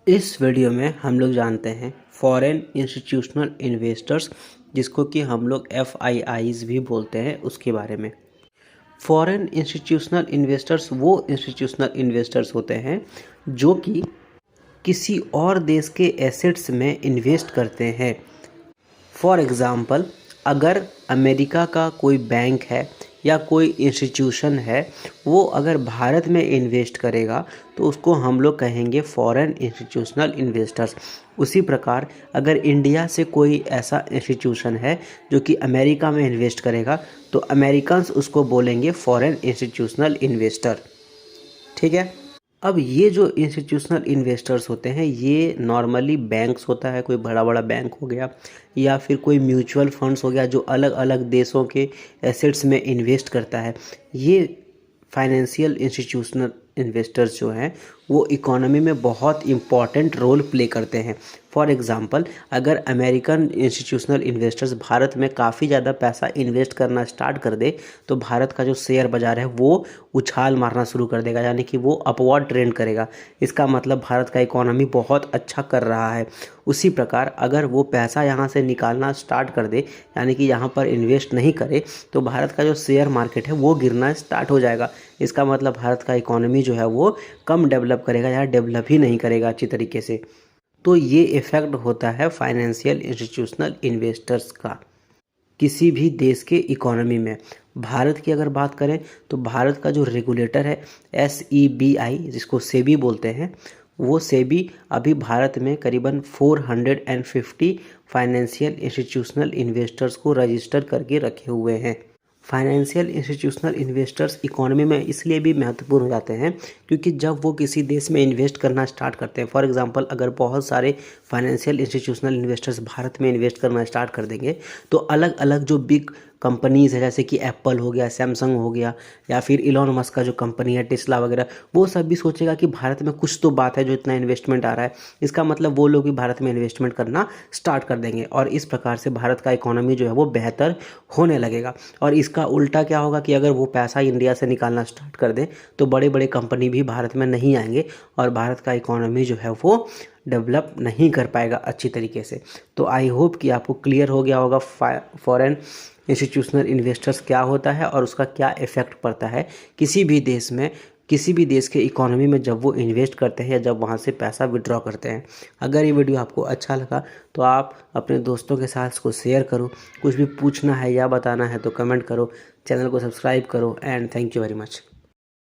इस वीडियो में हम लोग जानते हैं फॉरेन इंस्टीट्यूशनल इन्वेस्टर्स, जिसको कि हम लोग FIIs भी बोलते हैं, उसके बारे में। फॉरेन इंस्टीट्यूशनल इन्वेस्टर्स वो इंस्टीट्यूशनल इन्वेस्टर्स होते हैं जो कि किसी और देश के एसेट्स में इन्वेस्ट करते हैं। फॉर एग्ज़ाम्पल, अगर अमेरिका का कोई बैंक है या कोई इंस्टीट्यूशन है, वो अगर भारत में इन्वेस्ट करेगा तो उसको हम लोग कहेंगे फॉरेन इंस्टीट्यूशनल इन्वेस्टर्स। उसी प्रकार अगर इंडिया से कोई ऐसा इंस्टीट्यूशन है जो कि अमेरिका में इन्वेस्ट करेगा तो अमेरिकन्स उसको बोलेंगे फॉरेन इंस्टीट्यूशनल इन्वेस्टर। ठीक है। अब ये जो इंस्टीट्यूशनल इन्वेस्टर्स होते हैं, ये नॉर्मली बैंक्स होता है, कोई बड़ा बड़ा बैंक हो गया या फिर कोई म्यूचुअल फंड्स हो गया जो अलग अलग देशों के एसेट्स में इन्वेस्ट करता है। ये फाइनेंशियल इंस्टीट्यूशनल इन्वेस्टर्स जो हैं वो इकोनॉमी में बहुत इम्पॉर्टेंट रोल प्ले करते हैं। फॉर एग्ज़ाम्पल, अगर अमेरिकन इंस्टीट्यूशनल इन्वेस्टर्स भारत में काफ़ी ज़्यादा पैसा इन्वेस्ट करना स्टार्ट कर दे तो भारत का जो शेयर बाज़ार है वो उछाल मारना शुरू कर देगा, यानी कि वो अपवर्ड ट्रेंड करेगा। इसका मतलब भारत का इकोनॉमी बहुत अच्छा कर रहा है। उसी प्रकार अगर वो पैसा यहाँ से निकालना स्टार्ट कर दे, यानी कि यहाँ पर इन्वेस्ट नहीं करे, तो भारत का जो शेयर मार्केट है वो गिरना स्टार्ट हो जाएगा। इसका मतलब भारत का इकोनॉमी जो है वो कम डेवलप करेगा या डेवलप ही नहीं करेगा अच्छी तरीके से। तो ये इफ़ेक्ट होता है फाइनेंशियल इंस्टीट्यूशनल इन्वेस्टर्स का किसी भी देश के इकोनॉमी में। भारत की अगर बात करें तो भारत का जो रेगुलेटर है SEBI, जिसको सेबी बोलते हैं, वो सेबी अभी भारत में करीबन 450 फाइनेंशियल इंस्टीट्यूशनल इन्वेस्टर्स को रजिस्टर करके रखे हुए हैं। फाइनेंशियल इंस्टीट्यूशनल इन्वेस्टर्स इकोनॉमी में इसलिए भी महत्वपूर्ण हो जाते हैं क्योंकि जब वो किसी देश में इन्वेस्ट करना स्टार्ट करते हैं, फॉर एग्जांपल अगर बहुत सारे फाइनेंशियल इंस्टीट्यूशनल इन्वेस्टर्स भारत में इन्वेस्ट करना स्टार्ट कर देंगे तो अलग अलग जो बिग कंपनीज़ है, जैसे कि एप्पल हो गया, सैमसंग हो गया, या फिर इलॉन मस्क का जो कंपनी है टेस्ला वगैरह, वो सब भी सोचेगा कि भारत में कुछ तो बात है जो इतना इन्वेस्टमेंट आ रहा है। इसका मतलब वो लोग भी भारत में इन्वेस्टमेंट करना स्टार्ट कर देंगे और इस प्रकार से भारत का इकोनॉमी जो है वो बेहतर होने लगेगा। और इसका उल्टा क्या होगा कि अगर वो पैसा इंडिया से निकालना स्टार्ट कर दें तो बड़े बड़े कंपनी भी भारत में नहीं आएंगे और भारत का इकोनॉमी जो है वो डेवलप नहीं कर पाएगा अच्छी तरीके से। तो आई होप कि आपको क्लियर हो गया होगा फॉरेन इंस्टीट्यूशनल इन्वेस्टर्स क्या होता है और उसका क्या इफ़ेक्ट पड़ता है किसी भी देश में, किसी भी देश के इकोनॉमी में जब वो इन्वेस्ट करते हैं या जब वहाँ से पैसा विड्रॉ करते हैं। अगर ये वीडियो आपको अच्छा लगा तो आप अपने दोस्तों के साथ इसको शेयर करो। कुछ भी पूछना है या बताना है तो कमेंट करो, चैनल को सब्सक्राइब करो and thank you very much.